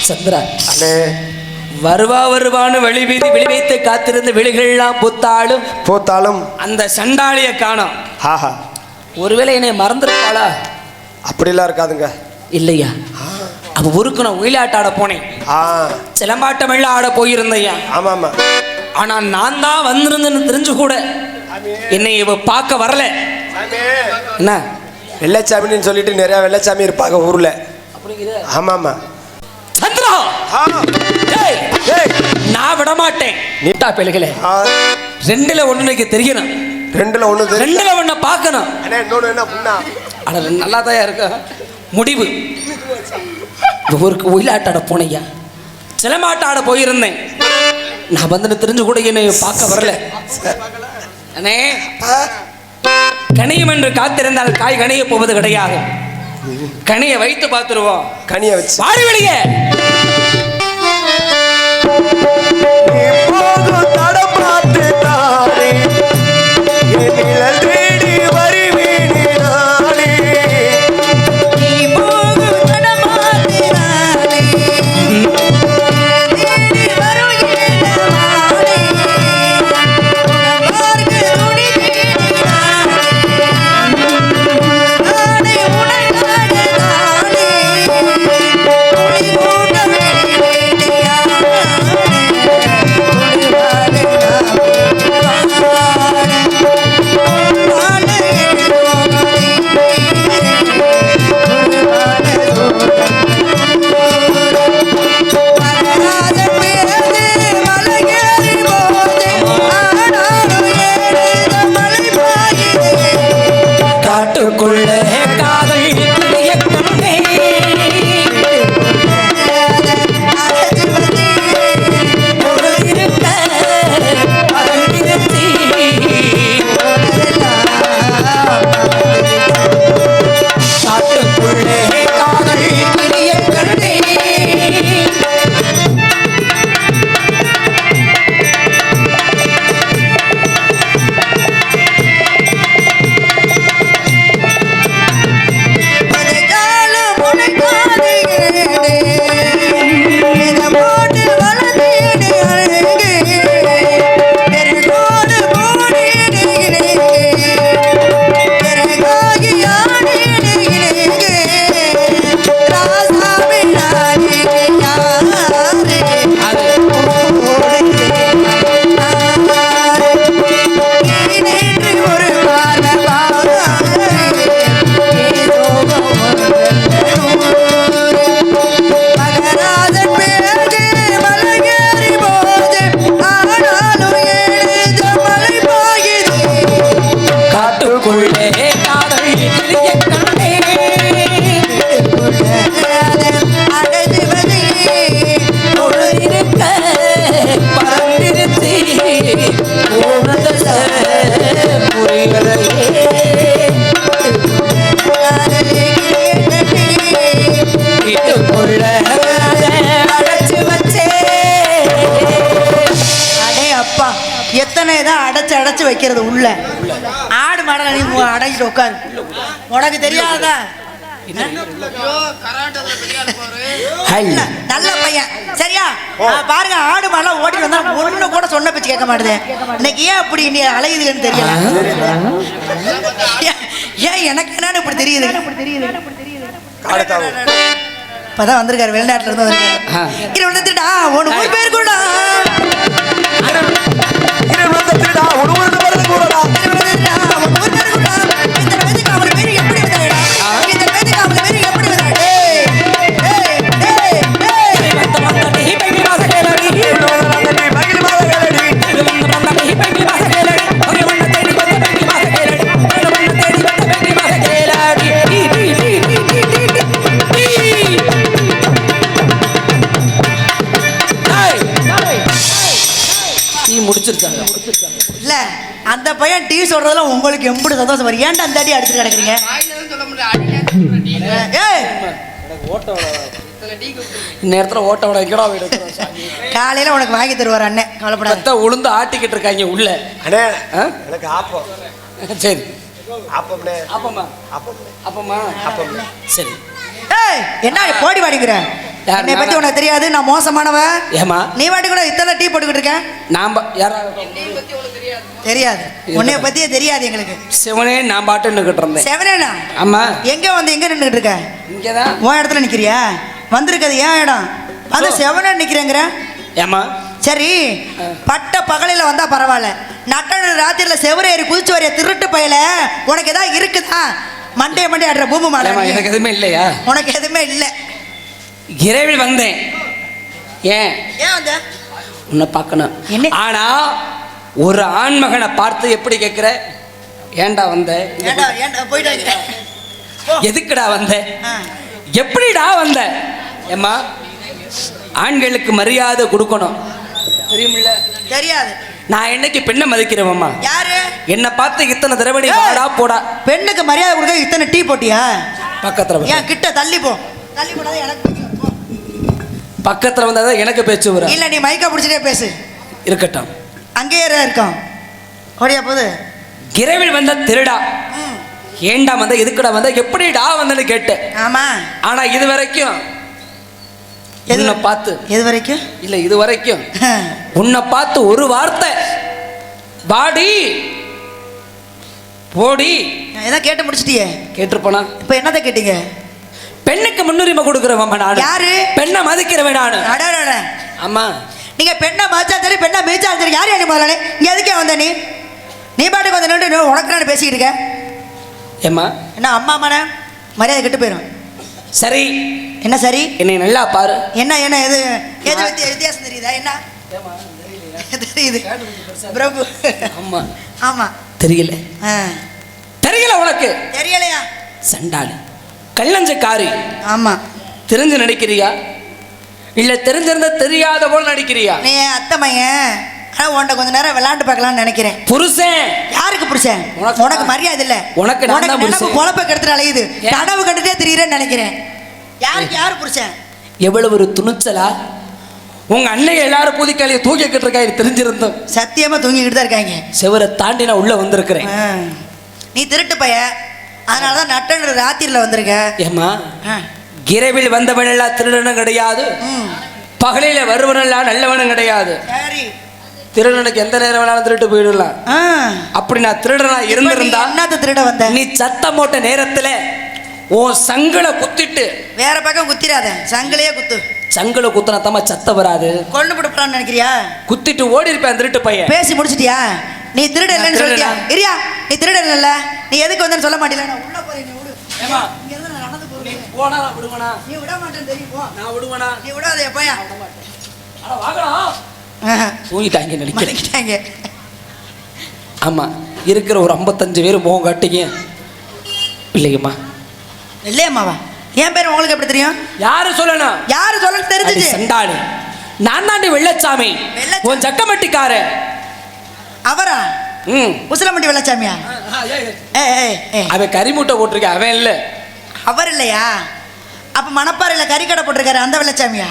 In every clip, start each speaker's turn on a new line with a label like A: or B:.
A: சந்திரா வருவான்னு வெளிவைத்து காத்திருந்த வெளிகளெல்லாம் பூத்தாலும் அந்த சண்டாளிய காணோம். ஒருவேளை என்னை மறந்துருப்பாளா?
B: அப்படிலாம் இருக்காதுங்க.
A: இல்லையா, அப்ப ஊருக்கு நான் ஒயிலாட்ட ஆட போனேன், சிலம்பாட்டம் எல்லாம் ஆட போயிருந்தையா.
B: ஆமா.
A: ஆனா நான் தான் வந்திருந்தேன்னு தெரிஞ்சு கூட என்னை இவ பார்க்க வரல. என்ன
B: வெள்ளச்சாமின்னு சொல்லிட்டு நிறைய வெள்ளச்சாமி இருப்பாங்க ஊர்ல. ஆமாமா
A: சந்திரா, நான் விட மாட்டேன். நீட்டா பிள்ளைகளே, ரெண்டுல ஒண்ணு தெரியணும், ரெண்டுல ஒண்ணு பார்க்கணும். நல்லா தான் இருக்க முடிவு. ஊருக்கு ஒயிலாட்ட ஆட போனையா, சிலம்பாட்ட ஆட போயிருந்தேன். நான் வந்து தெரிஞ்சு கூட என்னை பார்க்க வரல. அண்ணே, கனியும் என்று காத்திருந்தால் காய் கனிய போவது கிடையாது. கனியை வைத்து பார்த்துருவோம்.
B: கனியை வச்சு
A: வாடி வெளியே.
B: தடம் பார்த்து தானே தேடி வருவேனே நானே.
C: அப்பா எத்தனை தான் அடைச்சு வைக்கிறது உள்ள ஆடு மாடல நீ அடைச்சிட்டு உட்காரு உனக்கு தெரியாதா நல்ல பையன் சரியா பாருங்க ஆடு மாடெல்லாம் ஓட்டிட்டு வந்தா ஒண்ணு கூட சொன்ன பேச்சு கேட்க மாட்டேது இன்னைக்கு ஏன் அப்படி நீ அலையுதுன்னு தெரியல ஏன் எனக்கு என்னன்னு இப்படி தெரியுது இப்பதான் வந்திருக்காரு வெளிநாட்டுல இருந்து வந்திருக்காரு இது வந்துட்டா ஒண்ணு மூணு பேர் கூட இல்ல அந்த பையன் டீ சொல்றதுல உங்களுக்கு எப்படி சந்தோஷம் வரும் ஏன்டா அந்த அடி அடிச்சுட்டு கிடக்குறீங்க
A: நேரத்துல ஓட்ட விட வைக்கிறோம்
C: காலையில உனக்கு வாங்கி தருவார் அண்ணன் கவலைப்படாத
A: உளுந்து ஆட்டிக்கிட்டு இருக்காங்க உள்ள
B: அண்ணே எனக்கு ஆப்பம்
A: சரி
B: ஆப்பம்னே
A: அப்பமா அப்பமா அப்பம் சரி
C: என்ன போடி வாடிக்கிற என்னை பத்தி உனக்கு தெரியாது நான் மோசமானவ
A: ஏமா
C: நீ வாட்டி கூட இத்தனை டீ போட்டுக்கிட்டு இருக்கேன்
A: நாம
C: தெரியாது உன்னைய பத்தியே தெரியாது எங்களுக்கு
A: சிவனே நான் பாட்டு நின்னுக்கிட்டு இருந்தேன்
C: செவனேனா
A: ஆமா
C: எங்க வந்து எங்க நின்னுக்கிட்டு இருக்க
A: இங்கதான்
C: உன் இடத்துல நிக்கிறியா வந்திருக்கிறது ஏன் இடம் அந்த செவனே நிக்கிறேங்கிற
A: ஏமா
C: சரி பட்ட பகலில வந்தா பரவாயில்ல நட்ட ராத்திரில செவர ஏறி குதிச்சு வரைய திருட்டு பயல உனக்கு ஏதாவது இருக்குதா மண்டே ஆடுற பூமி மாலை
A: எனக்கு எதுவுமே இல்லையா
C: உனக்கு எதுவுமே இல்லை
A: இரவில் வந்தேன் ஏன்
C: வந்த
A: உன்னை பார்க்கணும் ஆனா ஒரு ஆண்மகனை பார்த்து எப்படி கேட்கிற ஏன்டா வந்த
C: போயிட்டு
A: எதுக்குடா வந்த எப்படிடா வந்த ஏம்மா ஆண்களுக்கு மரியாதை கொடுக்கணும் தெரியுமில்ல
C: தெரியாது
A: நான் என்னைக்கு பெண்ணை மதிக்கிறேன்மா
C: யாரு
A: என்ன பார்த்து இத்தனை திரவடி வாடா போடா
C: பெண்ணுக்கு மரியாதை கொடுக்க இத்தனை டீ போட்டியா
A: பக்கத்துல
C: ஏன் கிட்ட தள்ளி போ தள்ளி போடாத எனக்கு
A: பக்கத்துல வந்தாதான் எனக்கு பேச்சு வரும்
C: இல்ல நீ மைக்கா பிடிச்சிட்டே பேசு
A: இருக்கட்டும்
C: அங்கேயே இருக்கான் ஓடியா போது
A: இரவில் வந்த திருடா ஏண்டா வந்த எதுக்குடா வந்த எப்படிடா வந்தன்னு கேட்டேன்
C: ஆமா
A: ஆனா இது வரைக்கும் உன்னை பார்த்து
C: எது வரைக்கும்
A: இல்ல இது வரைக்கும் உன்னை பார்த்து ஒரு வார்த்தை வாடி போடி
C: ஏதாவது கேட்டு முடிச்சிட்டியே
A: கேட்டிருப்பனா
C: இப்ப என்னதை கேட்டீங்க
A: பெண்ணுக்கு முன்னுரிமை கொடுக்கிறவன் நான்
C: யாரு
A: பெண்ணை மதிக்கிறவன் நான் ஆமா
C: நீங்க பெண்ணை மதிச்சா சரி பெண்ணை மிதிச்சா சரி யாரு நீ முதல்ல இங்க எதுக்கே வந்த நீ பாட்டுக்கு வந்து நின்று உனக்கு நான் பேசிக்கிட்டு இருக்க
A: ஏம்மா
C: என்ன அம்மா அம்மான மரியாதை கெட்டு போயிடும்
A: சரி
C: என்ன சரி
A: என்னை நல்லா பாரு
C: என்ன என்ன எது எது வித்தியாசம் தெரியுதா என்ன தெரியுது பிரபு
A: ஆமா
C: ஆமா
A: தெரியல தெரியல உனக்கு
C: தெரியலையா
A: சண்டாளி கள்ளஞ்சக்காரி
C: ஆமா
A: தெரிஞ்சு நடிக்கிறியா இல்ல தெரிஞ்சிருந்தா தெரியாத போல நடிக்கிறியா
C: நீ அத்தை மையன் உன்ட்ட கொஞ்ச நேரம் விளையாண்டு பார்க்கலாம்னு நினைக்கிறேன்
A: புருஷன்
C: யாருக்கு புருஷன் உனக்கு மரியாதை இல்ல
B: உனக்கு
C: பொழப்ப கெடுத்துட்டு அலையுது கனவு கண்டுட்டே தெரியுறேன்னு நினைக்கிறேன் யாருக்கு யாரு புருஷன்
A: எவ்வளவு ஒரு துணிச்சலா உங்க அன்னைய எல்லாரும் பூதிக்காலையை தூக்கிக்கிட்டு இருக்காங்க தெரிஞ்சிருந்தோம்
C: சத்தியமா தூங்கிக்கிட்டு தான் இருக்காங்க
A: செவரை தாண்டி நான் உள்ள வந்திருக்கிறேன்
C: நீ திருட்டு பைய அதனாலதான் நட்ட ராத்திரில வந்திருக்க
A: ஏமா இரவில் வந்தவன் எல்லாம் திருடனும் கிடையாது பகலில வருவன் எல்லாம் நல்லவனும் கிடையாது திருடனுக்கு எந்த நேரம் வேணாலும் திருட்டு போயிடலாம் அப்படி நான் திருடனா இருந்திருந்தா
C: என்னத்த திருட வந்த
A: நீ சத்தம் போட்ட நேரத்துல உன் சங்கலை குத்திட்டு
C: வேற பக்கம் குத்திராத சங்கலையே குத்து
A: சங்கலை குத்துனா தம்மா சத்தம் வராது
C: கொண்டு போட்டுப்பலான்னு நினைக்கிறியா
A: குத்திட்டு ஓடி இருப்பேன் திருட்டு பையன்
C: பேசி முடிச்சிட்டியா நீ திருட இல்லைன்னு சொல்லிட்டியா இரியா நீ திருட இல்ல நீ எதுக்கு வந்தேன்னு சொல்ல மாட்டீங்களா நான் உள்ள போறேன் நீ விடு இங்க இருந்து நான் நடந்து போறேன்
A: போனா நான் விடுவனா
C: நீ விட மாட்டேன்னு தெரியும் போ
A: நான் விடுவனா
C: நீ விடாதே பையா
A: அட வாங்கடா தூங்கிட்டாங்க நினைக்கிறாங்க ஆமா இருக்கிற ஒரு 55 பேர் முகம் காட்டிங்க இல்லையம்மா
C: இல்லையம்மாவா என் பேர் உங்களுக்கு எப்படி தெரியும்
A: யாரு சொல்லணும்
C: யாரு சொல்லணும் தெரிஞ்சுச்சு
A: சண்டாளி நான் தாண்டி வெள்ளச்சாமி உன் ஜக்கமட்டிக்கார
C: அவரா உசிலமட்டி வெள்ளச்சாமியா
A: அவன் கறிமூட்டை போட்டிருக்க அவன் இல்ல
C: அவர் இல்லையா அப்ப மணப்பாறையில கறிக்கடை போட்டிருக்காரு அந்த வெள்ளச்சாமியா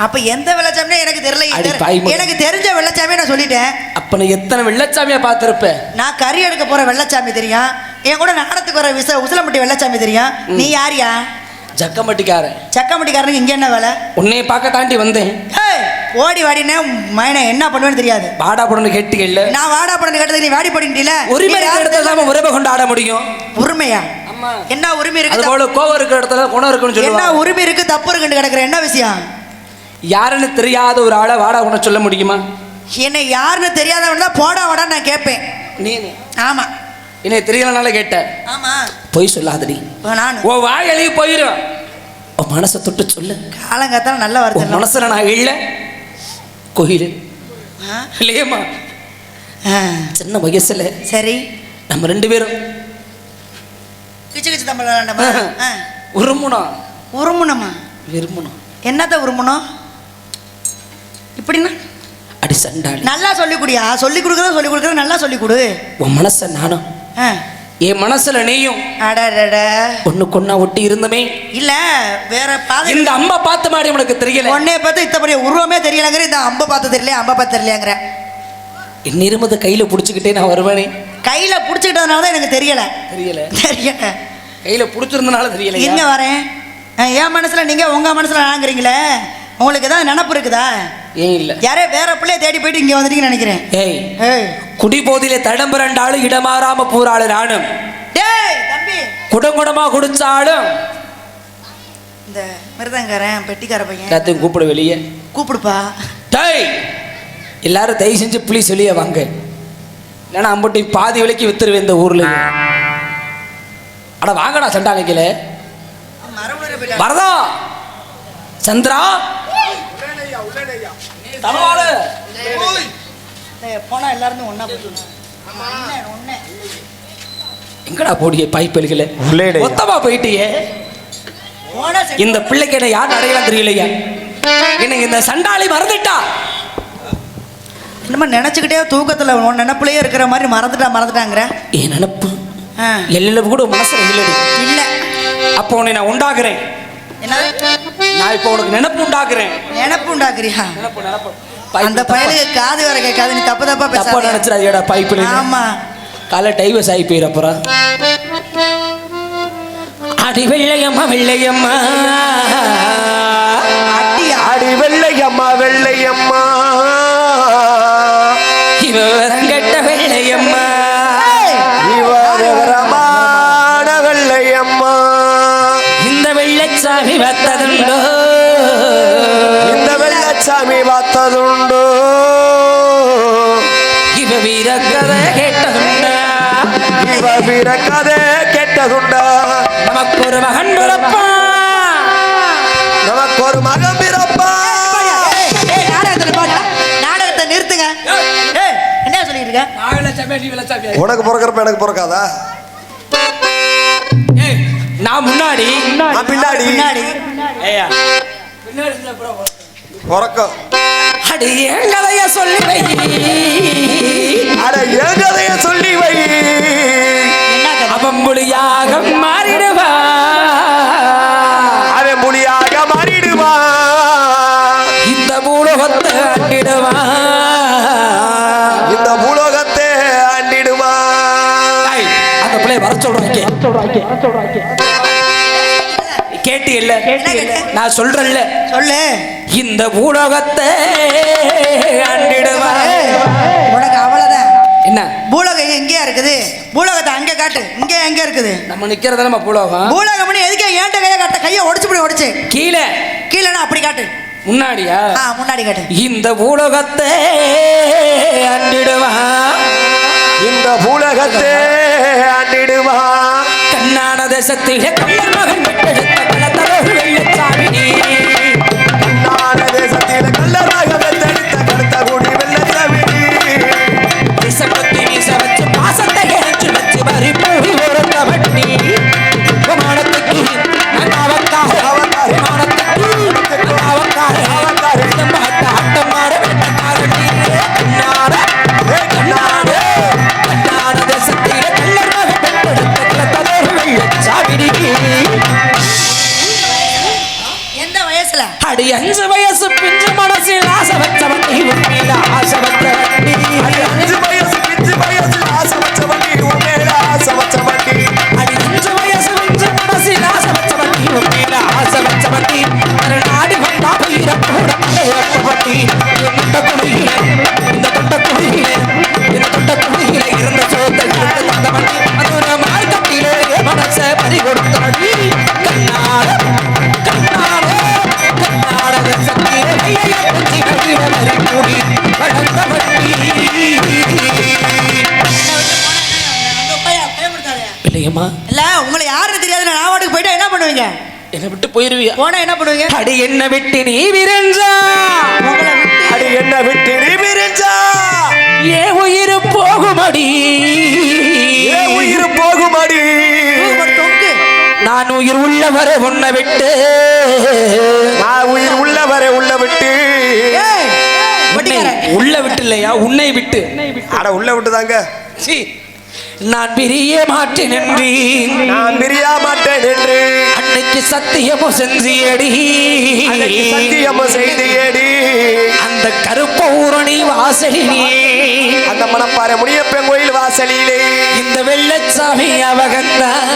C: அப்ப எந்த வெள்ளச்சாமினே எனக்கு தெரியல.
A: அடி பாய்மகன்.
C: எனக்கு தெரிஞ்ச வெள்ளச்சாமியை நான் சொல்லிட்டேன்.
A: அப்ப நீ எத்தனை வெள்ளச்சாமியா பார்த்திருப்ப?
C: நான் கறி எடுக்க போற வெள்ளச்சாமி தெரியும். என் கூட நாடத்துக்கு வர உசிலம்பட்டி வெள்ளச்சாமி தெரியும். நீ யாரியா?
A: ஜக்கம்பட்டிக்காரன்.
C: சக்கம்பட்டிக்காரனுக்கு இங்க என்ன வேலை?
A: உன்னைய பார்க்க தாண்டி வந்தேன்.
C: ஏய், ஓடி வாடினே மயனை என்ன பண்ணுவேன்னு தெரியாது.
A: வாடா போடணும் கேட்டு இல்ல.
C: நான் வாடா போடணும் கேட்டதுக்கு நீ வாடி போடின்ட்டில.
A: உரிமை இடத்துல உறவை கொண்டு ஆட முடியும்.
C: உரிமையா?
A: ஆமா.
C: என்ன உரிமை இருக்கு?
A: அது போல கோவம் இருக்கிற இடத்துல குணம் இருக்குன்னு சொல்லுவாங்க.
C: என்ன உரிமை இருக்கு தப்பு இருக்குன்னு கிடக்குற என்ன விஷயம்?
A: யாருன்னு தெரியாத ஒரு ஆளை வாடா உன சொல்ல முடியுமா?
C: என்னை யாருன்னு தெரியாதவன் தான் போடா வாடா நான் கேட்பேன்.
A: நீ
C: ஆமா.
A: என்னை தெரியலனால கேட்ட.
C: ஆமா.
A: பொய் சொல்லாதடி.
C: நான்
A: ஓ வாய் எழுதி போயிடும். உன் மனசை தொட்டு சொல்லு.
C: காலங்காத்தால நல்ல வார்த்தை.
A: மனசுல நான் இல்ல கோயில் இல்லையம்மா. சின்ன வயசுல
C: சரி
A: நம்ம 2 பேரும்
C: கிச்சு கிச்சு தமிழ்
A: உருமுனோம்.
C: உருமுனமா?
A: விரும்பணும்.
C: என்னத்த உருமுனோம்? இப்படின்னா
A: அடி சண்டாளி.
C: நல்லா சொல்லி கொடுயா. சொல்லி கொடுக்குற நல்லா சொல்லி கொடு.
A: உன் மனசை நானும் என் மனசுல நீயும் ஒண்ணுக்கொன்னா ஒட்டி இருந்தமே.
C: இல்ல வேற பாதை.
A: இந்த அம்மா பார்த்து மாடி உனக்கு தெரியல.
C: உன்னைய பார்த்து இத்தப்படிய உருவமே தெரியலங்கிற. இந்த அம்ப பார்த்து தெரியல அம்ப பார்த்து தெரியலங்கிற.
A: நிருமத கையில புடிச்சுக்கிட்டே நான் வருவேனே.
C: கையில புடிச்சுக்கிட்டதுனால தான் எனக்கு தெரியல. தெரியல
A: கையில புடிச்சிருந்தனால தெரியல.
C: இங்க வரேன். என் மனசுல நீங்க உங்க மனசுல நாங்கிறீங்களே. உங்களுக்கு ஏதாவது நினப்பு இருக்குதா? ஏன் இல்ல. யாரே வேற பிள்ளைய தேடி போயிட்டு இங்க வந்துட்டீங்கன்னு நினைக்கிறேன். ஏய்
A: குடி போதிலே தடம்புரண்டாலும் இடமாறாம பூராளு நானும்.
C: டேய் தம்பி
A: குடங்குடமா குடிச்சாலும்
C: இந்த மிருதங்காரன் பெட்டிக்கார பையன்
A: எல்லாத்தையும் கூப்பிட வெளியே
C: கூப்பிடுப்பா.
A: டேய் எல்லாரும் தயவு செஞ்சு ப்ளீஸ் வெளியே வாங்க. இல்லைன்னா அம்பட்டி பாதி விலைக்கு வித்துருவேன் இந்த ஊர்ல. அட வாங்கடா சண்டாளிக்கல. வரதா சந்திரா தனவாளு
C: போனா எல்லாரும் ஒண்ணா
A: எங்கடா போடிய பைப்பெல்களே மொத்தமா போயிட்டியே. இந்த பிள்ளைக்கு என்ன யார் அடையலாம் தெரியலையா? எனக்கு இந்த சண்டாளி மறந்துட்டா.
C: என்னமா நினைச்சுக்கிட்டே தூக்கத்துல நினைப்புலயே இருக்கிற மாதிரி மறந்துட்டாங்கிற.
A: என் நினப்பு எல்லாம் கூட மனசுல இல்லடி. இல்ல அப்போ உன்னை நான் உண்டாக்குறேன். நான் இப்போ உனக்கு நினைப்பு உண்டாக்குறேன்.
C: நினைப்பு உண்டாக்குறியா? அந்த பயலுக்கு காது வர கேட்காது. நீ தப்பு தப்பா
A: தப்பா நினைச்சிடாதீடா பைப்புல.
C: ஆமா
A: காலை டைவர்ஸ் ஆகி போயிடப்புறம். அடி வெள்ளையம்மா வெள்ளையம்மா
B: அடி வெள்ளையம்மா வெள்ளையம்மா
A: இவரங்கட்ட வெள்ளையம்மா
B: இவரமான வெள்ளையம்மா
A: இந்த வெள்ளச்சாமி வத்ததுண்டோ
B: இந்த வெள்ளச்சாமி பார்த்ததுண்டோ
A: இவ வீரக்கதை கேட்டதுண்டா
B: இவ வீரக்கதை கேட்டதுண்டா
A: நமக்கு ஒரு மகன் பிறப்பா
B: நமக்கு ஒரு மகன் பிறப்பா.
C: நாடகத்தை நிறுத்துங்க. என்ன சொல்லிட்டு
B: உனக்கு பிறக்கிறப்ப எனக்கு பிறக்காதா?
A: நான் முன்னாடி
B: பின்னாடி பிறக்கும்.
A: அடி என் கதைய சொல்லி வை.
B: அட என் கதைய சொல்லி வை.
A: அவன் மொழியாக மாறிடுவா.
B: அவன் மொழியாக மாறிடுவா.
A: இந்த பூலோகத்தை அண்டிடுவா.
B: இந்த பூலோகத்தை அண்டிடுவா.
A: அந்த பிள்ளைய வர சொல்றாங்க. கேட்டு இல்ல நான் சொல்றேன்ல
C: சொல்லு.
A: இந்த பூலோகத்தை அண்டிடுவா.
C: உனக்கு அவ்வளவுதான்.
A: என்ன
C: பூலோகம் எங்கேயா இருக்குது? பூலோகத்தை அங்கே காட்டு. இங்கே எங்க இருக்குது?
A: நம்ம நிக்கிறது நம்ம பூலோகம்.
C: பூலோகம் எதுக்கே ஏன்ட்ட கையை காட்ட? கையை உடைச்சு
A: கீழே
C: கீழேனா அப்படி காட்டு.
A: முன்னாடியா?
C: முன்னாடி காட்டு.
A: இந்த பூலோகத்தை அண்டிடுவா.
B: இந்த பூலோகத்தை அண்டிடுவா.
A: கண்ணான தேசத்திலே கள்ளர் மகன் பெற்றெடுத்த கலத்தரோடு வெள்ளச்சாமி.
B: கண்ணான தேசத்திலே கள்ளர் மகன் பெற்றெடுத்த கருத்தகுடி வெள்ளச்சாமி.
A: விசப்பத்தி வீச வச்சு பாசத்தை ஏற்று வச்சு பறிப்பூடி ஒருத்த வட்டி. விமானத்துக்கு நகாவக்காக விமானத்துக்கு நகாவக்காக பாட்ட ஆட்டமாட வெட்டக்காரடி. கண்ணான தேசத்திலே கள்ளர் மகன் பெற்றெடுத்த கலத்தரோடு வெள்ளச்சாமி.
C: எந்த
A: சிவமரி கூடி வளர்ந்த வட்டி இல்லையம்மா
C: இல்ல உங்களை யாருன்னு தெரியாது நான் வாட்டுக்கு போயிட்டா என்ன பண்ணுவீங்க
A: என்னை விட்டு போயிருவியா
C: போனா என்ன பண்ணுவீங்க
A: அடி என்ன விட்டு நீ விரைஞ்சா
C: உங்களை விட்டு
B: அடி என்ன விட்டு நீ விரிஞ்சா
A: ஏ உயிர் போகுமடி
B: ஏ உயிர் போகுமடி
C: ஒரு தொங்கு
A: நான் உயிர் உள்ளவரை உன்னை விட்டு
B: நான் உயிர் உள்ளவரை உள்ள விட்டு
C: ஏய் வட்டிக்கார
A: உள்ள விட்டு இல்லையா உன்னை விட்டு
B: அட உள்ள விட்டு தாங்க
A: சீ, நான் பிரிய மாட்டேன் என்று
B: நான் பிரியா மாட்டேன் என்று
A: அன்னைக்கு சத்தியமும் செஞ்சியடி
B: அன்னைக்கு சத்தியம செய்தியடி
A: அந்த கருப்ப ஊரணி வாசலிலே
B: அந்த மணப்பாறை முனியப்பன் கோயில் வாசலிலே
A: இந்த வெள்ளச்சாமி அவகந்தான்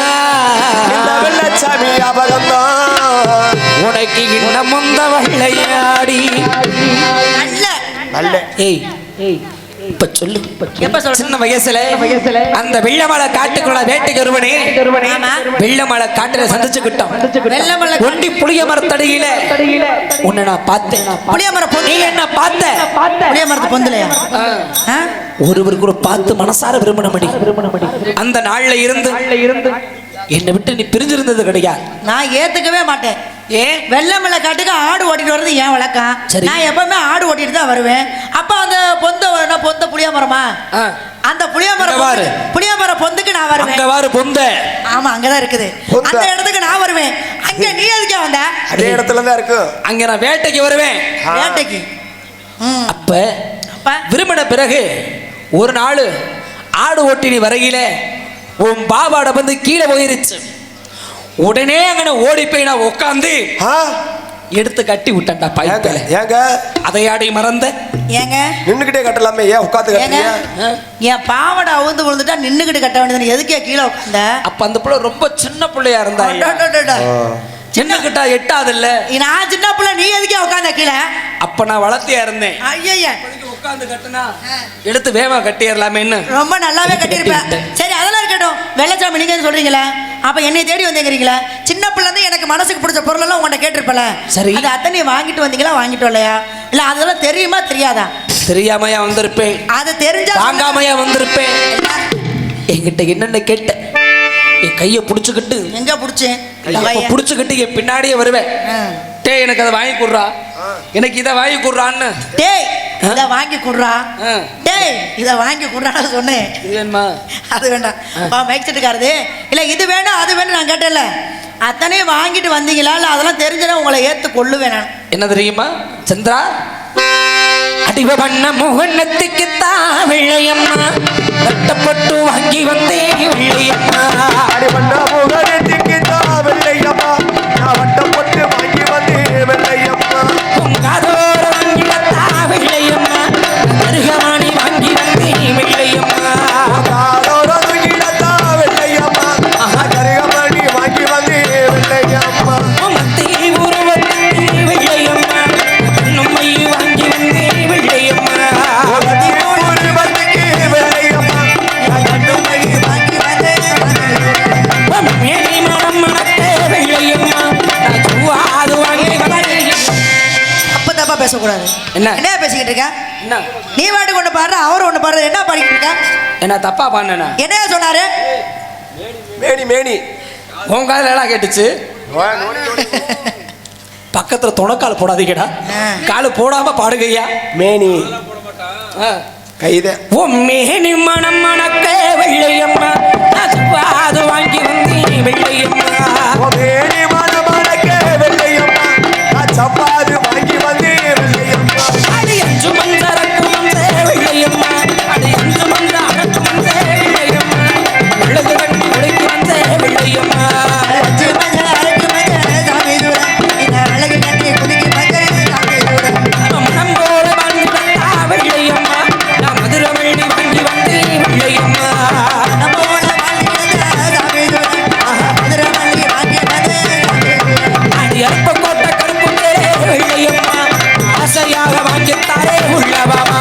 B: இந்த வெள்ளச்சாமி அபகம்தான்
A: உனக்கு இன்னும் முந்த வெள்ளையாடி
C: நல்ல
B: நல்ல
A: ஏய் இப்ப சொல்லு
C: எப்ப சொல்ற?
A: சின்ன வயசுல அந்த வெள்ளமலை காட்டுக்குள்ள வேட்டைக்கு ஒருவனே
C: ஆமா.
A: வெள்ளமலை காட்டுல சந்திச்சுக்கிட்டோம்
C: வெள்ளமலை
A: ஒண்டி புளிய மரத்தடியில உன்னை நான் பார்த்தேன்
C: புளிய மரம்
A: நீ
C: பொந்து
A: என்ன பார்த்த
C: புளிய மரத்து பொந்துலையா ஆ?
A: ஒருவர் கூட பார்த்து மனசார விரும்பினபடி அந்த நாள்ல இருந்து என்னை விட்டு நீ பிரிஞ்சிருந்தது கிடையாது
C: நான் ஏத்துக்கவே மாட்டேன்
A: ஏன்
C: வெள்ளமலை காட்டுக்கு ஆடு ஓட்டிட்டு வர்றது ஏன் வழக்கம்
A: சரி.
C: நான் எப்பவுமே ஆடு ஓட்டிட்டு தான் வருவேன் அப்ப அந்த பொந்த புளிய மரமா
A: ஆ.
C: அந்த புளிய
A: அங்க பாரு.
C: மரம் புளிய மரம் பொந்துக்கு நான் வருவேன்
A: அங்க வாரு பொந்த
C: ஆமா அங்கதான் இருக்குது
B: பொந்த.
C: அந்த இடத்துக்கு நான் வருவேன் அங்க நீ எதுக்கே வந்த
B: அதே இடத்துல தான் இருக்கும்
A: அங்க நான் வேட்டைக்கு வருவேன்
B: ஆ.
C: வேட்டைக்கு ம்.
A: அப்ப
C: அப்ப
A: விரும்பின பிறகு ஒரு நாள் ஆடு ஓட்டி நீ வரையில உன் பாபாட வந்து கீழே போயிருச்சு உடனே அங்கே ஓடி போய் நான் உட்காந்து
B: ஆ?
A: எடுத்து கட்டி விட்டேன்டா
B: ஏங்க
A: பைப்பில்
B: ஏங்க
A: அதையாடி மறந்த
C: ஏங்க
B: நின்னுக்கிட்டே கட்டலாமே ஏன் உட்காந்து
C: ஏங்க
B: கட்டுறீங்க
C: என் பாவடை அவுந்து விழுந்துட்டா நின்னுக்கிட்டு கட்ட வேண்டியது எதுக்கே கீழே உட்காந்த
A: அப்ப அந்த பிள்ளை ரொம்ப சின்ன பிள்ளையா இருந்தா சின்னக்கிட்டா எட்டாதுல்ல
C: நான் சின்ன பிள்ளை நீ எதுக்கே உட்காந்த கீழே
A: அப்ப நான் வளர்த்தியா இருந்தேன்
C: ஐய
A: உட்காந்து கட்டுனா எடுத்து வேகமா கட்டிடலாமேன்னு
C: ரொம்ப நல்லாவே கட்டியிருப்பேன் சரி அதெல்லாம் இருக்கட்டும் வெள்ளச்சாமி நீங்க சொல்றீங்களே அப்ப என்னை தேடி வந்தீங்கிறீங்களா சின்ன பிள்ளை இருந்து எனக்கு மனசுக்கு பிடிச்ச பொருள் எல்லாம் உங்கள்கிட்ட கேட்டிருப்பல
A: சரி.
C: அது அத்தனை வாங்கிட்டு வந்தீங்களா வாங்கிட்டு வரலையா இல்ல அதெல்லாம் தெரியுமா தெரியாதா
A: தெரியாமையா வந்திருப்பேன்
C: அது தெரிஞ்சா
A: வாங்காமையா வந்திருப்பேன் என்கிட்ட என்னென்ன கேட்ட என் கையை புடிச்சுக்கிட்டு
C: எங்க புடிச்சேன்
A: புடிச்சுக்கிட்டு என் பின்னாடியே வருவேன் டேய் எனக்கு அதை வாங்கி கொடுறா எனக்கு இதை வாங்கி கொடுறான்னு
C: டேய் இத வாங்கி குடுறா
A: ஆ.
C: டேய் இத வாங்கி குடுறான்னு சொன்னேன்
A: இது வேணுமா
C: அது வேண்டாம் மைக் செட்டுக்காரது இல்ல இது வேணும் அது வேணும் நான் கேட்டேன்ல அத்தனையும் வாங்கிட்டு வந்தீங்களா இல்ல அதெல்லாம் தெரிஞ்சனா உங்களை ஏத்து கொள்ளுவேன் நான்
A: என்ன தெரியுமா சந்திரா அடிவ பண்ண முகன்னத்துக்கு தான் வெள்ளையம்மா கட்டப்பட்டு வாங்கி வந்தேன் வெள்ளையம்மா
B: அடி பண்ண முகத்துக்கு தான் வெள்ளையம்மா நான் வட்டப்பட்டு வாங்கி வந்தேன் வெள்ளையம்மா
A: பொங்காதோர வாங்கி வந்தா வெள்ளையம்மா கருகமானி வாங்கி வந்தேன் வெள்ளையம்மா
B: காலோர துங்கிடத்தா வெள்ளையம்மா கருகமணி வாங்கி வந்தேன் வெள்ளையம்மா
A: மத்தி உருவத்தி வெள்ளையம்மா நம்மை வாங்கி வந்தேன் வெள்ளையம்மா
B: உருவத்துக்கு வெள்ளையம்மா நான் கண்ணுமணி
C: வாங்கி வந்து
A: மேனி மனம் மணத்தே வெள்ளையம்மா நான் சுவாது வாங்கி வந்தேன்
C: அப்ப தப்பா பேசக்கூடாது
A: என்ன?
C: என்ன பேசிக்கிட்டு இருக்க
A: என்ன
C: நீ வாட்டுக்கு ஒண்ணு பாடுற அவர் ஒண்ணு பாடுற என்ன பாடிக்கிட்டு இருக்க
A: என்ன தப்பா பண்ணனா
C: என்ன சொன்னாரு
B: மேனி மேனி
A: உன் காதுல எல்லாம் கேட்டுச்சு பக்கத்துல துணைக்கால் போடாதீங்கடா காலு போடாம பாடுகையா
B: மேனி கைத
A: உன் மேனி மனம் மணக்க வெள்ளையம்மா அது வாங்கி வந்தேன் வெள்ளையம்மா
B: மேனி மனமணக்க வெள்ளையம்மா நான் சப்பாது வாங்கி வந்தேன் வெள்ளையம்மா
A: அடி அஞ்சு மந்த அரக்கு வந்த வெள்ளையம்மா அடி அஞ்சு மந்த அரக்கு வந்த வெள்ளையம்மா உள்ளது கட்டி உடைக்கு வந்த வெள்ளையம்மா
C: அஞ்சு மஞ்சள் அரைக்கு மஞ்சள் சாமி சூட இந்த அழகு கட்டி குடிக்கு மஞ்சள் சாமி சூட
A: மனம் போல வாழ்ந்து வந்தா வெள்ளையம்மா நான் மதுரை வெள்ளி வாங்கி வந்தேன் வெள்ளையம்மா
C: நம்ம ஊர்ல வாழ்ந்து கிடந்த சாமி சூட மதுரை மல்லி வாங்கி வந்து சாமி சூட
A: அடி அற்ப கோட்டை கருப்பு வெள்ளையம்மா ஆசையாக வாங்கித்தாரே உள்ளவாமா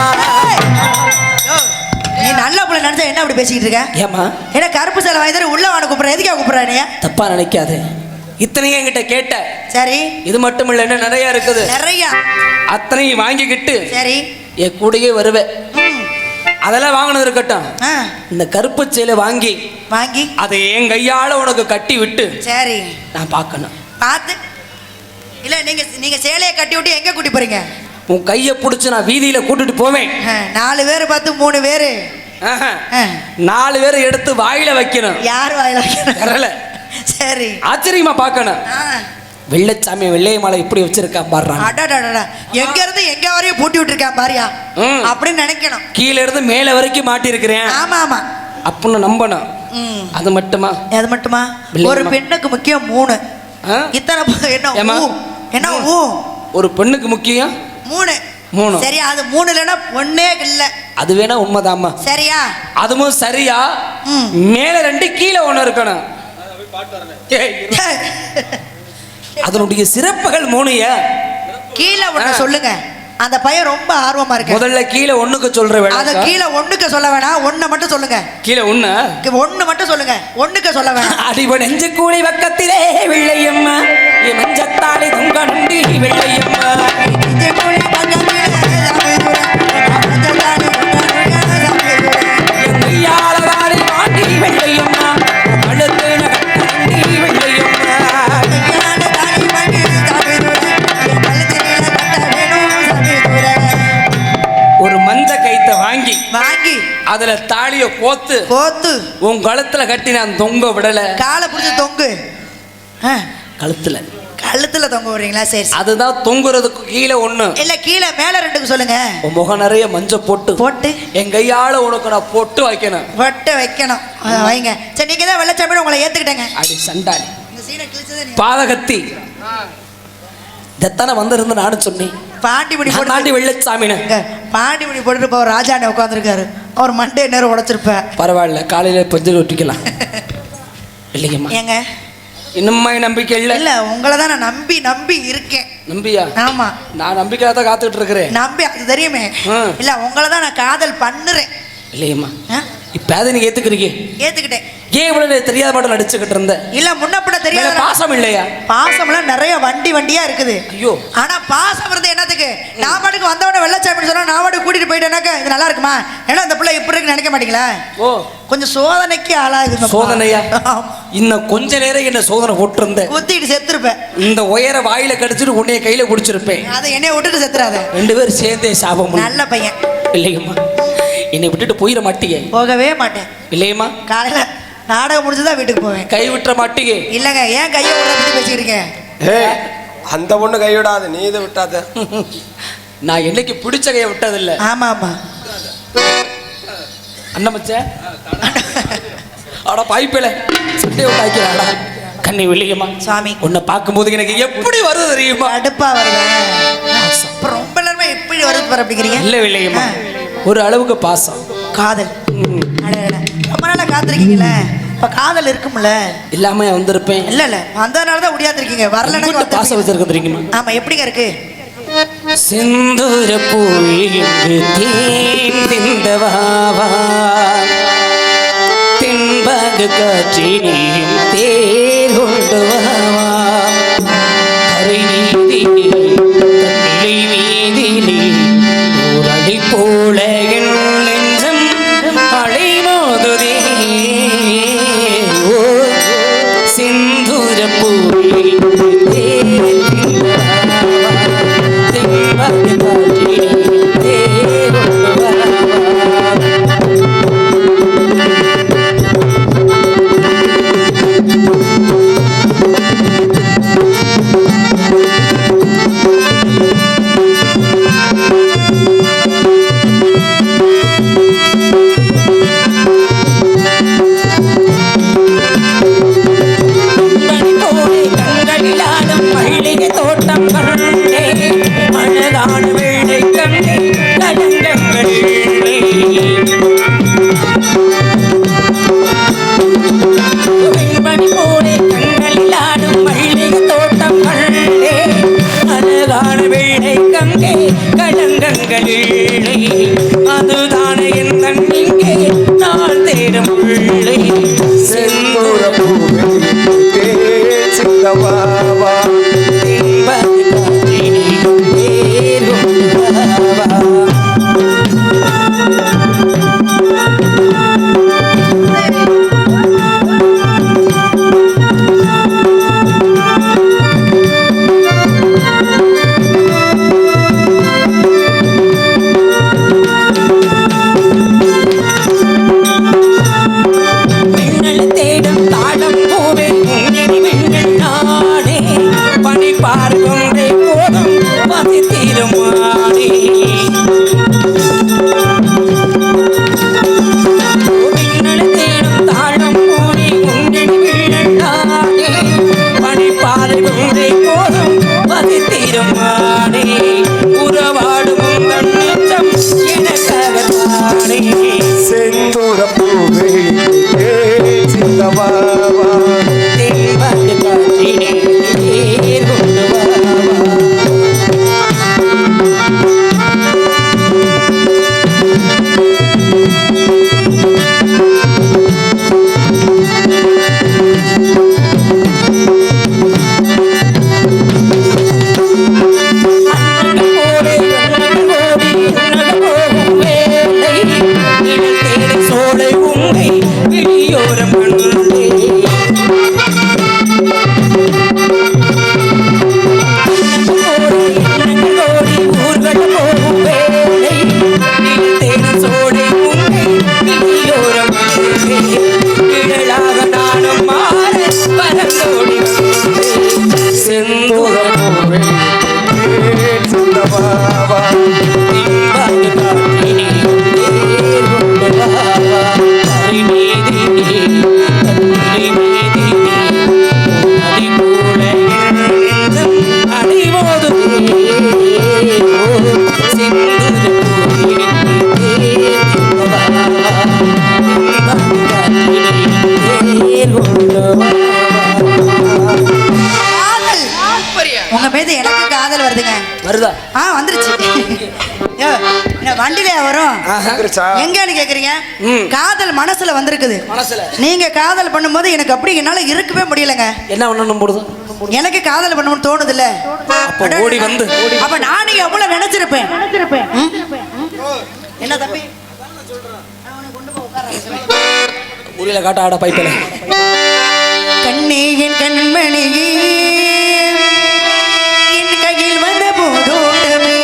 C: நீ நல்ல புள்ள நினைச்சா என்ன அப்படி பேசிக்கிட்டு இருக்க
A: ஏமா
C: என்ன கருப்பு சேலை வாங்கி தர உள்ள வாட கூப்பிடுற எதுக்கே கூப்பிடுற நீ
A: தப்பா நினைக்காது இத்தனையும் என்கிட்ட கேட்ட.
C: சரி.
A: இது மட்டும் இல்ல, என்ன நிறைய இருக்குது.
C: நிறைய.
A: அத்தனையும் வாங்கிக்கிட்டு
C: சரி
A: என் கூடயே வருவேன். அதெல்லாம் வாங்கினது இருக்கட்டும், இந்த கருப்பு சேலை வாங்கி அதை என் கையால உனக்கு கட்டி விட்டு
C: சரி
A: நான் பார்க்கணும்.
C: பார்த்து இல்ல நீங்க சேலையை கட்டி விட்டு எங்க கூட்டி போறீங்க?
A: உன் கையை பிடிச்சு நான் வீதியில கூட்டிட்டு போவேன்.
C: 4 பேர் பார்த்து 3 பேரு
A: 4 பேர் எடுத்து வாயில வைக்கணும்.
C: யார் வாயில வைக்கணும்? தெரியல. சரி
A: ஆச்சரியமா பார்க்கணும். வெள்ளச்சாமி வெள்ளைய மாலை இப்படி வச்சிருக்கான் பாரு.
C: எங்க இருந்து எங்க வரையும் பூட்டி விட்டுருக்கான் பாரியா அப்படின்னு நினைக்கணும்.
A: கீழ இருந்து மேல வரைக்கும் மாட்டி இருக்கிறேன்.
C: ஆமா ஆமா
A: அப்படின்னு நம்பணும். அது மட்டுமா?
C: அது மட்டுமா? ஒரு பெண்ணுக்கு முக்கியம் 3. இத்தனை என்ன
A: ஒரு பெண்ணுக்கு முக்கியம் 3.
C: சரி அது 3 இல்லைன்னா ஒன்னே இல்ல. அது
A: வேணா உண்மைதாம்மா. சரியா? அதுவும் சரியா. மேல 2 கீழே 1 இருக்கணும். அதனுடைய சிறப்புகள் 3.
C: கீழே 1 சொல்லுங்க. அந்த பையன் ரொம்ப ஆர்வமா இருக்கு.
A: முதல்ல கீழே 1க்கு சொல்றேன்.
C: அத கீழே 1க்கு சொல்ல வேணாம், 1 மட்டும் சொல்லுங்க. கீழே 1 மட்டும் சொல்லுங்க, 1க்கு சொல்ல வேணாம்.
A: அடிவ நெஞ்சு கூலி பக்கத்திலே வெள்ளையம்மா என் மஞ்சத்தாளி தொங்க நுண்டி வெள்ளையம்மா நெஞ்சு கூலி பக்கத்திலே கையால வாடி மாட்டி வெள்ளையம்மா கழுத்து நகட்டி வெள்ளையம்மா ஒரு மஞ்ச கைத்தை வாங்கி அதுல தாலிய கோத்து உன் கழுத்துல கட்டி நான் தொங்க விடல.
C: காலை பிடிச்ச தொங்கு. கழுத்துல தொங்க விடுறீங்களா? சரி
A: அதுதான் தொங்குறதுக்கு கீழே 1
C: இல்ல கீழே மேல 2க்கு சொல்லுங்க.
A: உன் முகம் நிறைய மஞ்ச போட்டு என் கையால உனக்கு நான் பொட்டு வைக்கணும்.
C: வைங்க. சரி நீங்க தான் வெள்ளச்சாமி உங்களை ஏத்துக்கிட்டேங்க.
A: அடி சண்டாளி பாதகத்தி இதத்தானே வந்திருந்து நானும் சொன்னேன். பாண்டி வெள்ளச்சாமின்னு
C: பாண்டிமணி போட்டுட்டு இப்போ ராஜாண்ணே உட்காந்துருக்காரு. அவர் மண்டே நேரம் உடைச்சிருப்பேன்.
A: பரவாயில்ல, காலையில பஞ்சல் ஒட்டிக்கலாம். இல்லைங்கம்மா
C: ஏங்க
A: இன்னும்மா நம்பிக்கை இல்ல
C: உங்களை தான் நான் நம்பி இருக்கேன்.
A: நம்பியா?
C: ஆமா
A: நான் நம்பிக்கையாக தான் காத்துக்கிட்டு இருக்கிறேன்.
C: நம்பி அது தெரியுமே. இல்ல உங்களை தான் நான் காதல் பண்ணுறேன்.
A: இல்லையம்மா இப்ப அதை நீங்க ஏத்துக்கிட்டேன். ஏன் இவ்வளவு தெரியாத மட்டும் நடிச்சுக்கிட்டு இருந்த? இல்ல
C: முன்னப்பட தெரியாத.
A: பாசம் இல்லையா?
C: பாசம்லாம் நிறைய வண்டியா இருக்குது.
A: ஐயோ
C: ஆனா பாசம் இருந்து என்னத்துக்கு? நான் பாட்டுக்கு வந்தவன வெள்ளச்சாமின்னு சொன்னா நான் பாட்டுக்கு கூட்டிட்டு போயிட்டேனாக்க இது நல்லா இருக்குமா? ஏன்னா அந்த பிள்ளை இப்படி இருக்கு நினைக்க மாட்டீங்களா? ஓ கொஞ்சம் சோதனைக்கு ஆளாகுது.
A: சோதனையா? இன்னும் கொஞ்ச நேரம் என்ன சோதனை போட்டிருந்தேன்,
C: குத்திட்டு செத்துருப்பேன்.
A: இந்த உயர வாயில கடிச்சிட்டு உன்னைய கையில குடிச்சிருப்பேன்.
C: அதை என்னைய விட்டுட்டு செத்துறாத.
A: 2 பேரும் சேர்ந்தே சாபம்.
C: நல்ல பையன்.
A: இல்லையம்மா என்னை விட்டுட்டு போயிட மாட்டீங்க?
C: போகவே மாட்டேன்.
A: இல்லையம்மா
C: காலையில நாடகம் முடிச்சுதான் வீட்டுக்கு போவேன்.
A: கை விட்டுற மாட்டீங்க? இல்லங்க.
C: ஏன் கையை விட பத்தி பேசிக்கிறீங்க?
B: அந்த பொண்ணு கை விடாது, நீ இதை விட்டாத.
A: நான் என்னைக்கு பிடிச்ச கையை விட்டதில்லை.
C: ஆமா
A: அண்ணமச்ச அட பாய்ப்பில சுட்டே விட்டாக்கிறாடா கண்ணி வெளியம்மா.
C: சாமி
A: உன்னை பார்க்கும்போது எனக்கு எப்படி வருது தெரியுமா?
C: அடுப்பா வருது. ரொம்ப நேரமா எப்படி வருது பாரு அப்படிங்கிறீங்க.
A: இல்ல வெளியம்மா ஒரு அளவுக்கு பாசம் காதல்.
C: ரொம்ப நாளா காத்திருக்கீங்களே, இப்ப காதல் இருக்கும்ல?
A: இல்லாம வந்திருப்பேன்.
C: இல்ல வந்ததுனாலதான் முடியாதிருக்கீங்க. வரலன்னு
A: பாசம் வச்சிருக்க தெரியுமா?
C: ஆமா எப்படிங்க இருக்கு?
A: சிந்தூர பூவிங்கு தீந்தவாவா தென்பகு காற்றினியும் தேர் கொண்டு வாவா கரை நீதினி தன்னிலை வீதினி ஊரடி போல என் நெஞ்சம் அலைமோதுதே. ஓ சிந்தூர பூவிங்கு அதுதானே என் தன்னிங்கே நான் தேடும் பிள்ளை.
B: செந்தூர பூவே சிந்தவா
C: வண்டியில வரும்
B: வந்துருச்சா?
C: எங்கன்னு கேக்குறீங்க காதல் மனசுல வந்திருக்குது
A: மனசுல
C: நீங்க காதல் பண்ணும்போது எனக்கு அப்படி என்னால இருக்கவே முடியலங்க
A: என்ன பண்ணணும் போடுது
C: எனக்கு காதல் பண்ணணும்னு தோணுது இல்ல
A: அப்ப ஓடி வந்து
C: அப்ப நானும் எவ்வளவு நினைச்சிருப்பேன் என்ன தம்பி
A: ஊரில காட்ட ஆட பைப்பில
C: கண்ணே என் கண்மணியே என் கையில் வந்த போதோட்டமே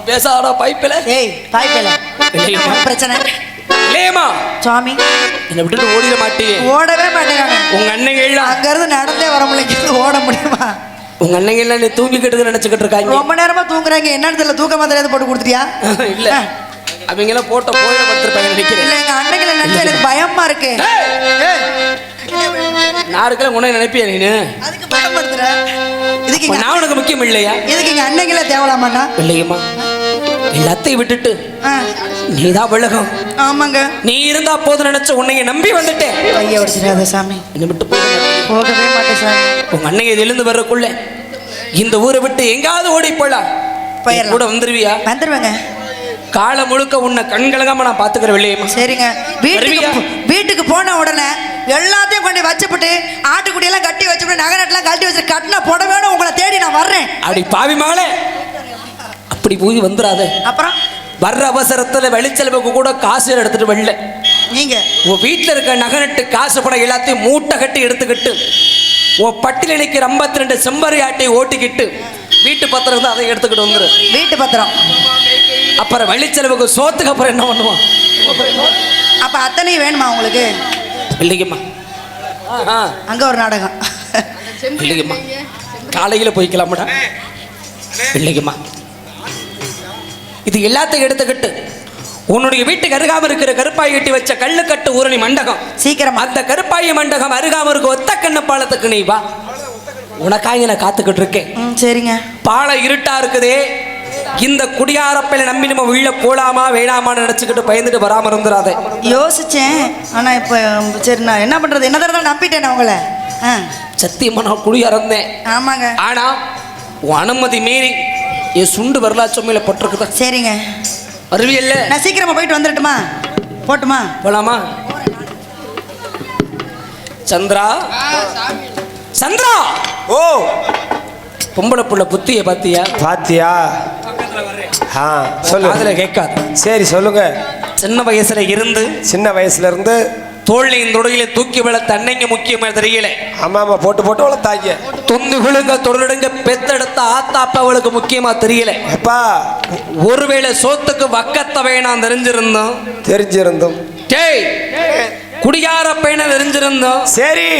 A: பேசாடா பைப்பில
C: ஏய் பைப்பில பிரச்சனை
A: இல்லையம்மா
C: சுவாமி
A: என்னை விட்டுட்டு ஓடிட மாட்டியே
C: ஓடவே மாட்டேங்காங்க
A: உங்க அண்ணங்க எல்லாம்
C: அங்க இருந்து நடந்தே வர முடியல ஓட முடியுமா
A: உங்க அண்ணங்க எல்லாம் நீ தூங்கிக்கிட்டு நினைச்சுக்கிட்டு இருக்காங்க
C: ரொம்ப நேரமா தூங்குறாங்க என்னன்னு தெரியல தூக்க மாத்திரையாவது போட்டு கொடுத்துட்டியா
A: இல்ல அவங்க எல்லாம் போட்ட போயிட படுத்திருப்பாங்க நினைக்கிறேன்
C: இல்ல எங்க அண்ணங்களை நினைச்சா எனக்கு பயமா இருக்கு
A: நாருக்கெல்லாம் உன்னை நினைப்பியா நீனு
C: அதுக்கு பயப்படுத்துற இதுக்கு
A: நான் உனக்கு முக்கியம் இல்லையா
C: இதுக்கு எங்க அண்ணங்கள தேவலாமாண்ணா
A: இல்லையம்மா எல்லாத்தையும் விட்டுட்டு நீதான் விலகம்
C: ஆமாங்க
A: நீ இருந்தா போது நினைச்ச உன்னைய நம்பி வந்துட்டேன்
C: ஐயா வச்சிடாத சாமி
A: என்னை விட்டு
C: போகவே மாட்டேன் சாமி
A: உங்க அண்ணங்க இதிலிருந்து வர்றக்குள்ள இந்த ஊரை விட்டு எங்காவது ஓடி போலாம் கூட வந்துருவியா
C: வந்துருவேங்க
A: காலம் முழுக்க உன்னை கண்கலங்காம நான் பாத்துக்கிறேன் இல்லையம்மா
C: சரிங்க வீட்டுக்கு போன உடனே எல்லாத்தையும் கொண்டு வச்சுப்பட்டு ஆட்டுக்குடியெல்லாம் கட்டி வச்சுப்பட்டு நகரட்டெல்லாம் கட்டி வச்சு கட்டின புடவையோட உங்களை தேடி நான் வர்றேன்
A: அப்படி பாவி மகளே அப்படி போய் வந்துடாத
C: அப்புறம்
A: வர்ற அவசரத்துல வெளிச்செலவுக்கு கூட காசு எடுத்துட்டு வரல
C: நீங்க
A: உன் வீட்டுல இருக்க நகனட்டு காசு படம் எல்லாத்தையும் மூட்டை கட்டி எடுத்துக்கிட்டு உன் பட்டியல் நினைக்கிற 52 செம்பரி ஆட்டை ஓட்டிக்கிட்டு வீட்டு பத்திரம் தான் அதை எடுத்துக்கிட்டு வந்துரு
C: வீட்டு பத்திரம்
A: அப்புறம் வழிச்செலவுக்கு சோத்துக்கு அப்புறம் என்ன பண்ணுவோம்?
C: அப்ப அத்தனையும் வேணுமா உங்களுக்கு?
A: இல்லைங்கம்மா.
C: அங்க ஒரு நாடகம்
A: இல்லைங்கம்மா, காலையில போய்க்கலாமடா. இல்லைங்கம்மா, இது எல்லாத்தையும் எடுத்துக்கிட்டு உன்னுடைய வீட்டுக்கு அருகாம இருக்கிற கருப்பாய் கட்டி வச்ச கல்லுக்கட்டு ஊரணி மண்டகம்
C: சீக்கிரம்
A: அந்த கருப்பாய் மண்டகம் அருகாம இருக்க ஒத்த கண்ணு பாலத்துக்கு நீ வா. உனக்காக நான் காத்துக்கிட்டு இருக்கேன்.
C: சரிங்க.
A: பாலம் இருட்டா இருக்குதே, இந்த குடியாரப்பையில நம்பி நம்ம உள்ள போலாமா வேணாமான்னு நினைச்சுக்கிட்டு பயந்துட்டு வராம இருந்துடாத.
C: யோசிச்சேன், ஆனா இப்ப சரி நான் என்ன பண்றது, என்ன தடவை நம்பிட்டேன் உங்களை.
A: சத்தியமா நான் குடியாரந்தேன்.
C: ஆமாங்க.
A: ஆனா உன் அனுமதி மீறி என் சுண்டு வரலா சொம்மையில போட்டிருக்குதா.
C: சரிங்க,
A: வருவியல்ல?
C: நான் சீக்கிரமா போயிட்டு வந்துடட்டுமா? போட்டுமா?
A: போலாமா? சந்திரா, சந்திரா.
B: ஓ,
A: பொம்பளை புள்ள புத்திய பாத்தியா?
B: பாத்தியா? சொல்லு.
A: அதுல கேட்காது.
B: சரி சொல்லுங்க.
A: சின்ன வயசுல இருந்து
B: சின்ன வயசுல இருந்து
A: தோல்லையும் தொடையில தூக்கி வளர்த்த அன்னைங்க முக்கியமா தெரியல.
B: ஆமா ஆமா, போட்டு போட்டு வளர்த்தாங்க.
A: தொந்து குழுங்க தொடருடுங்க பெத்தெடுத்த ஆத்தாப்ப அவளுக்கு முக்கியமா தெரியல.
B: எப்பா
A: ஒருவேளை சோத்துக்கு வக்கத்த வேணாம்
B: தெரிஞ்சிருந்தோம்.
A: டேய், குடியார பையனை தெரிஞ்சிருந்தோம்.
B: சரி,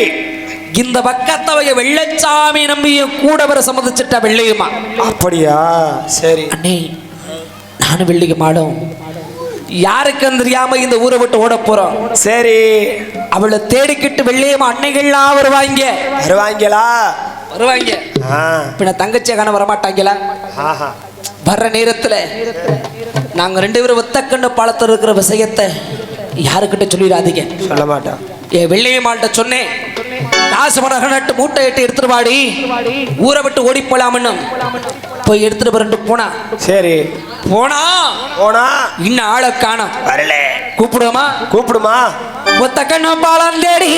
A: இந்த பக்கத்தவைய வெள்ளச்சாமி நம்பிய கூட வர சம்மதிச்சிட்ட வெள்ளையுமா.
B: அப்படியா? சரி
A: அண்ணே, நானும் வெள்ளிக்கு மாடும் யாருக்கும் தெரியாம இந்த ஊரை விட்டு ஓட போறோம்.
B: சரி,
A: அவளை தேடிக்கிட்டு வெள்ளையம்மா அன்னைகள்லாம் வருவாங்க. பின்ன தங்கச்சியை காண வரமாட்டாங்களா? வர்ற நேரத்துல நாங்க 2 பேரும் ஒத்தக்கண்ணு பாலத்தில் இருக்கிற விஷயத்தை யாருக்கிட்ட சொல்லிடாதீங்க.
B: சொல்ல மாட்டோம்.
A: என் வெள்ளையம்மாள்கிட்ட சொன்னேன், காசு பணம் நட்டு மூட்டை எட்டு எடுத்துட்டு வாடி, ஊரை விட்டு ஓடி போலாம்னு. போய் எடுத்துட்டு வரண்டு போனா.
B: சரி,
A: போனா இன்னும் ஆளை காணோம்.
B: வரல. கூப்பிடுமா?
A: ஒத்த கண்ணு பழம் தேடி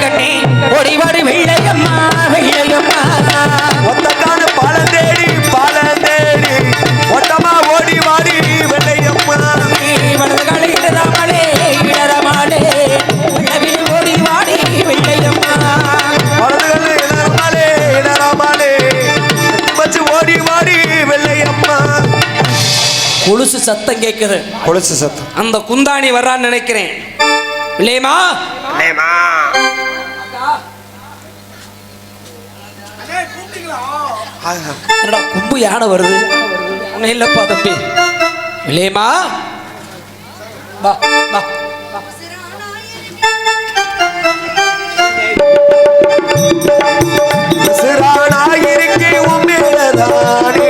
A: கண்ணே ஓடி வாடி வெள்ளையம்மா.
B: ஒத்த கண்ணு பழம் தேடி ஒட்டமா ஓடி வாடி வெள்ளையம்மா.
A: வலது காலை இடராமலே ஓடி வாடி வெள்ளையம்மா.
B: வலது காலை இடராமலே வச்சு ஓடி வாடி வெள்ளையம்மா.
A: கொலுசு சத்தம் கேட்குது.
B: கொலுசு சத்தம்.
A: அந்த குந்தாணி வர்றான்னு நினைக்கிறேன். இல்லையம்மா, என்னடா கும்பு யானை வருது? ஒன்னும் இல்லப்பா தம்பி. இல்லையம்மா, வா வா.
B: சிறானாயிருக்கே உண்மையிலதானே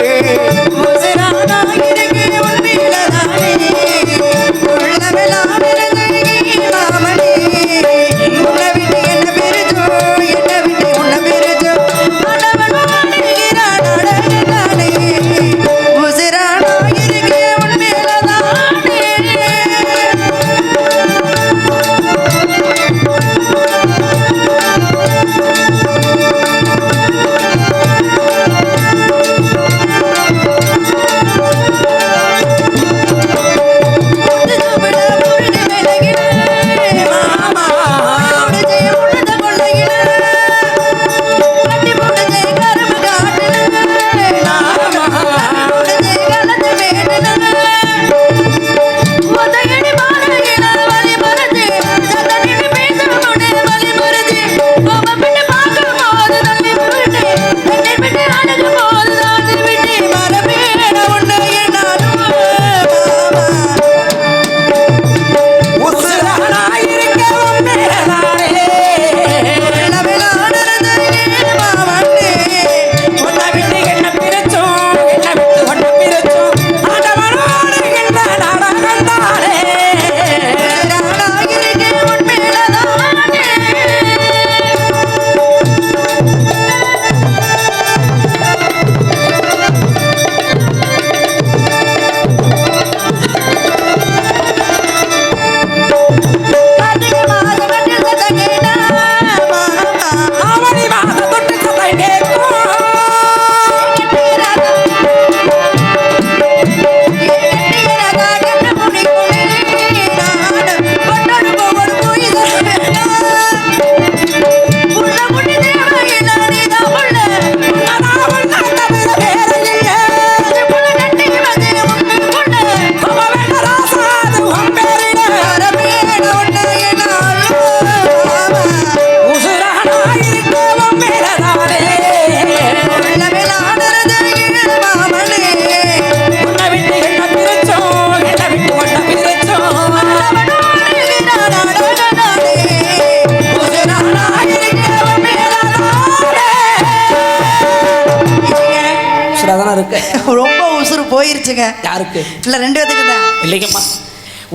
C: போயிருச்சுங்க.
A: யாருக்கு?
C: இல்ல 2 பேத்துக்கு தான்.
A: இல்லைங்கம்மா,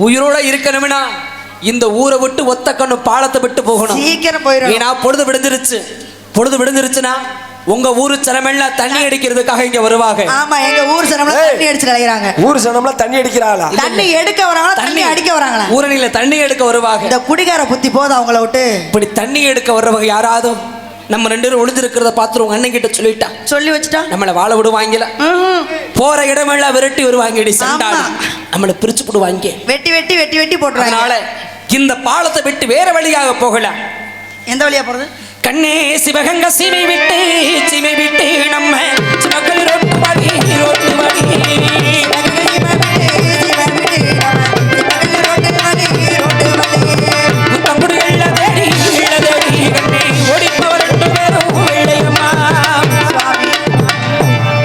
A: உயிரோட இருக்கணும்னா இந்த ஊரை விட்டு ஒத்த கண்ணு பாலத்தை விட்டு போகணும்.
C: சீக்கிரம் போயிடும்.
A: ஏன்னா பொழுது விடுந்துருச்சுன்னா உங்க ஊரு ஜனமெல்லாம் தண்ணி அடிக்கிறதுக்காக இங்க வருவாங்க.
C: ஆமா, எங்க ஊர் ஜனம்லாம் தண்ணி அடிச்சு அலையறாங்க.
B: ஊர் ஜனம்லாம் தண்ணி அடிக்கிறாங்களா?
C: தண்ணி எடுக்க வராங்களா, தண்ணி அடிக்க வராங்களா?
A: ஊரணியில தண்ணி எடுக்க வருவாங்க.
C: இந்த குடிகார புத்தி போதும் அவங்கள விட்டு.
A: இப்படி தண்ணி எடுக்க வர்றவங்க யாராவது நம்ம 2 பேரும் ஒளிஞ்சிருக்கிறத பார்த்து உங்க அண்ணன் கிட்ட சொல்லிட்டா,
C: சொல்லி வச்சுட்டா
A: நம்மளை வாழ விடுவாங்கல. போற இடமெல்லாம் விரட்டி வருவாங்க. நம்மளை பிரிச்சு போடுவாங்க.
C: வெட்டி வெட்டி வெட்டி வெட்டி போட்டுருவாங்க.
A: அதனால இந்த பாலத்தை விட்டு வேற வழியாக போகலாம்.
C: எந்த வழியா போறது?
A: கண்ணே சிவகங்கை சீமை விட்டு நம்ம சிவகல் ரோட்டு வழி முத்தங்குடிகள்ல தேடி கண்ணே ஓடிப்பவர் 2 பேரும்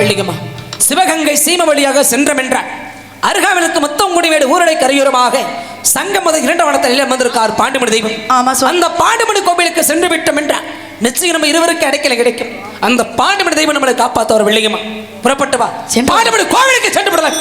A: வெள்ளிகம்மா. சிவகங்கை சீமை வழியாக சென்றம் என்றார். அருகாமலுக்கு முத்தங்குடிவேடு ஊரடை கரையோரமாக சங்கமத 2 வனத்தில் அமர்ந்திருக்கார் பாண்டுமணி தெய்வம். அந்த பாண்டுமணி கோவிலுக்கு சென்று விட்டோம் என்றால் நிச்சயம் நம்ம இருவருக்கு அடைக்கல கிடைக்கும். அந்த பாண்டுமணி தெய்வம் நம்மளை காப்பாற்றுவார். வெள்ளிகம்மா, புறப்பட்டு வா, பாண்டுமணி கோவிலுக்கு சென்று விடலாம்.